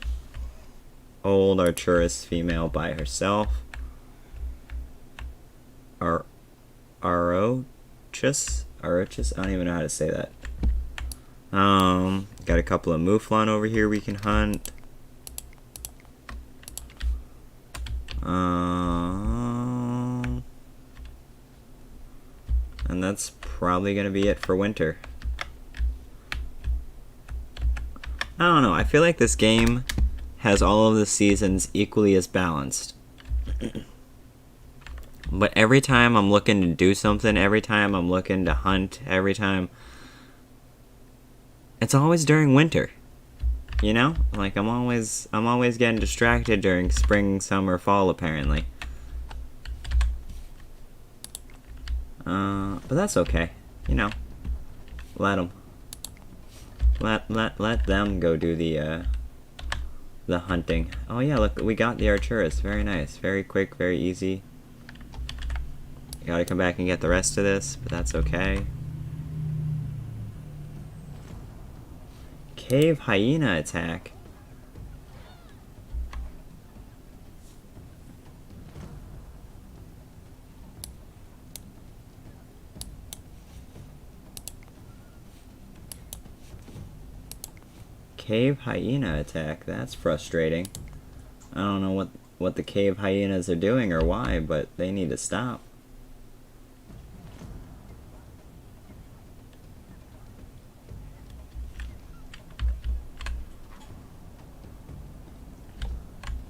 old Arcturus female by herself. Arochus? I don't even know how to say that. Got a couple of mouflon over here we can hunt. And that's probably gonna be it for winter. I don't know, I feel like this game has all of the seasons equally as balanced. But every time I'm looking to do something, every time I'm looking to hunt, every time, it's always during winter. You know? Like I'm always getting distracted during spring, summer, fall apparently. But that's okay. You know. Let them. Let them go do the hunting. Oh yeah, look, we got the Arcturus. Very nice. Very quick, very easy. Gotta come back and get the rest of this, but that's okay. Cave hyena attack. Cave hyena attack. That's frustrating. I don't know what the cave hyenas are doing or why, but they need to stop.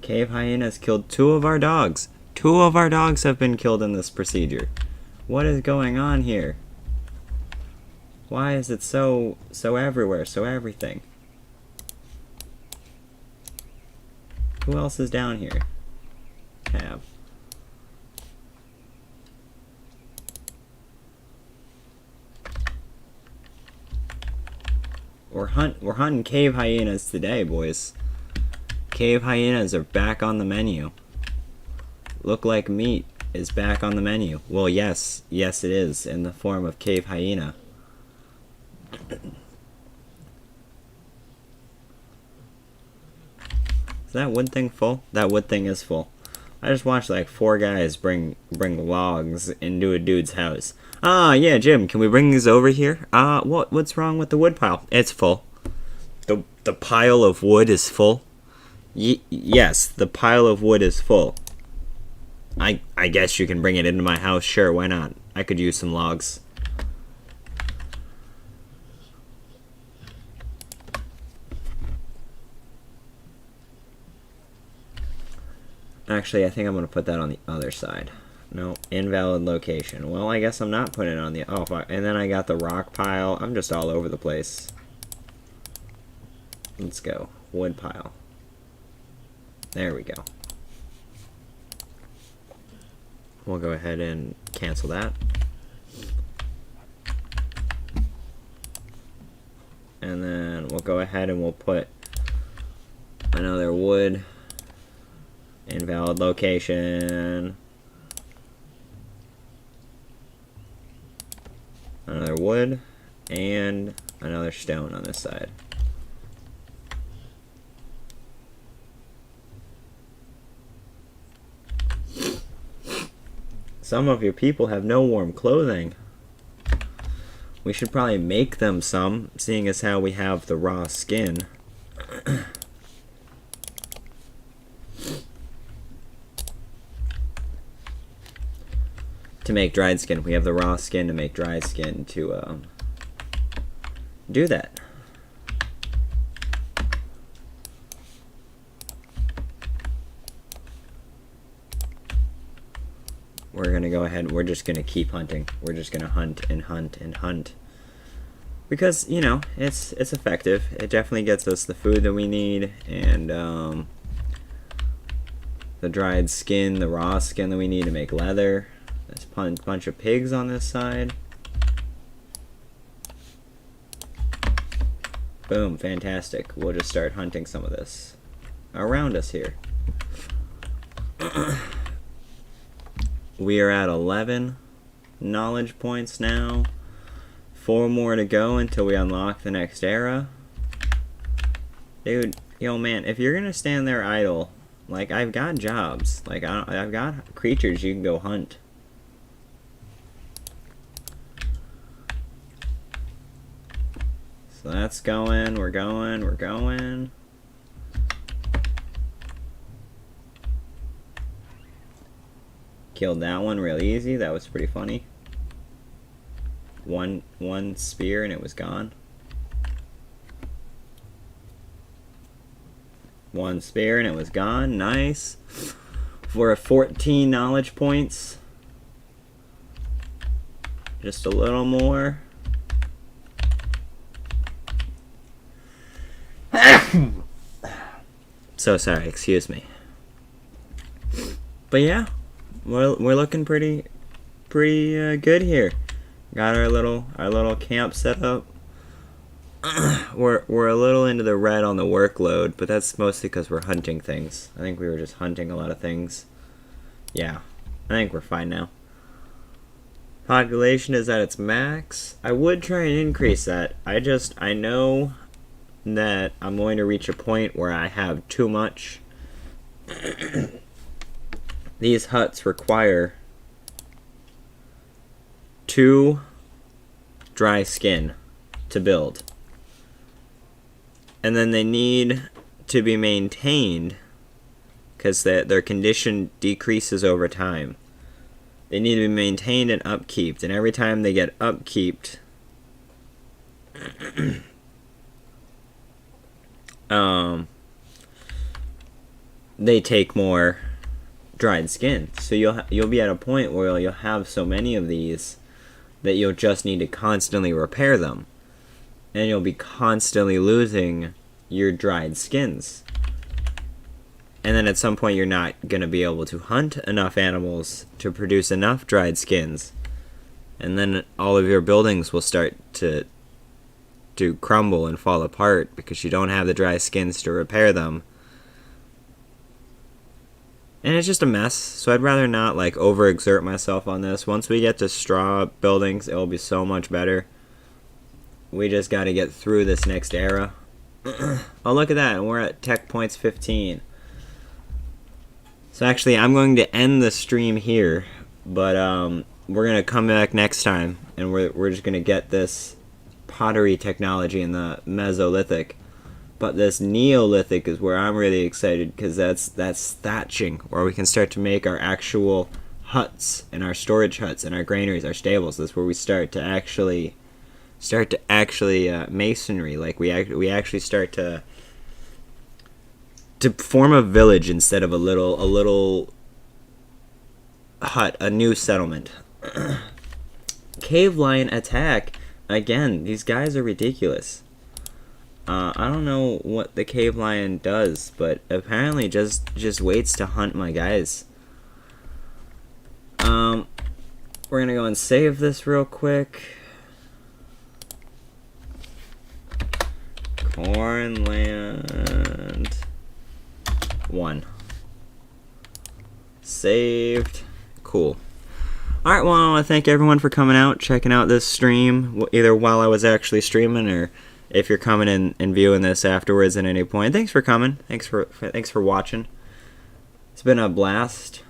Cave hyenas killed 2 of our dogs. 2 of our dogs have been killed in this procedure. What is going on here? Why is it so everywhere, so everything? Who else is down here? Tab. We're hunting cave hyenas today, boys. Cave hyenas are back on the menu. Look like meat is back on the menu. Well, yes it is, in the form of cave hyena. Is that wood thing full? That wood thing is full. I just watched like 4 guys bring logs into a dude's house. Ah, yeah, Jim, can we bring these over here? What's wrong with the wood pile? It's full. The pile of wood is full? Yes, the pile of wood is full. I guess you can bring it into my house. Sure, why not? I could use some logs. Actually, I think I'm going to put that on the other side. No, invalid location. Well, I guess I'm not putting it on the... Oh, fuck. And then I got the rock pile. I'm just all over the place. Let's go. Wood pile. There we go. We'll go ahead and cancel that. And then we'll go ahead and we'll put another wood. Invalid location. Another wood. And another stone on this side. Some of your people have no warm clothing. We should probably make them some, seeing as how we have the raw skin. To make dried skin. We have the raw skin to make dried skin to do that. We're going to go ahead, we're just going to keep hunting. We're just going to hunt and hunt and hunt. Because, you know, it's effective. It definitely gets us the food that we need, and the dried skin, the raw skin that we need to make leather. There's a bunch of pigs on this side. Boom, fantastic. We'll just start hunting some of this around us here. We are at 11 knowledge points now. 4 more to go until we unlock the next era. Dude, yo man, if you're gonna stand there idle, like, I've got jobs. Like, I've got creatures you can go hunt. So that's going, we're going, we're going. Killed that one real easy. That was pretty funny. One spear and it was gone. One spear and it was gone. Nice. For 14 knowledge points. Just a little more. So sorry, excuse me. But yeah. We're looking pretty good here. Got our little camp set up. We're a little into the red on the workload, but that's mostly because we're hunting things. I think we were just hunting a lot of things. Yeah, I think we're fine now. Population is at its max. I would try and increase that. I know that I'm going to reach a point where I have too much. These huts require 2 dry skin to build. And then they need to be maintained because their condition decreases over time. They need to be maintained and upkeeped. And every time they get upkeeped, they take more dried skin. So you'll be at a point where you'll have so many of these that you'll just need to constantly repair them, and you'll be constantly losing your dried skins. And then at some point you're not going to be able to hunt enough animals to produce enough dried skins, and then all of your buildings will start to crumble and fall apart because you don't have the dry skins to repair them. And it's just a mess, so I'd rather not, like, overexert myself on this. Once we get to straw buildings, it will be so much better. We just got to get through this next era. Oh, look at that, and we're at tech points 15. So actually, I'm going to end the stream here, but we're going to come back next time, and we're just going to get this pottery technology in the Mesolithic. But this Neolithic is where I'm really excited, because that's thatching, where we can start to make our actual huts and our storage huts and our granaries, our stables. That's where we start to actually masonry. Like we actually start to to form a village instead of a little hut, a new settlement. Cave lion attack. Again, these guys are ridiculous. I don't know what the cave lion does, but apparently just waits to hunt my guys. We're gonna go and save this real quick. Cornland 1. Saved. Cool. Alright, well, I want to thank everyone for coming out, checking out this stream, either while I was actually streaming or if you're coming in and viewing this afterwards at any point. Thanks for coming. Thanks for watching. It's been a blast.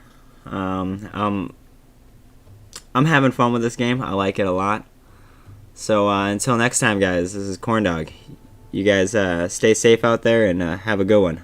I'm having fun with this game. I like it a lot. So until next time, guys, this is Corndog. You guys stay safe out there and have a good one.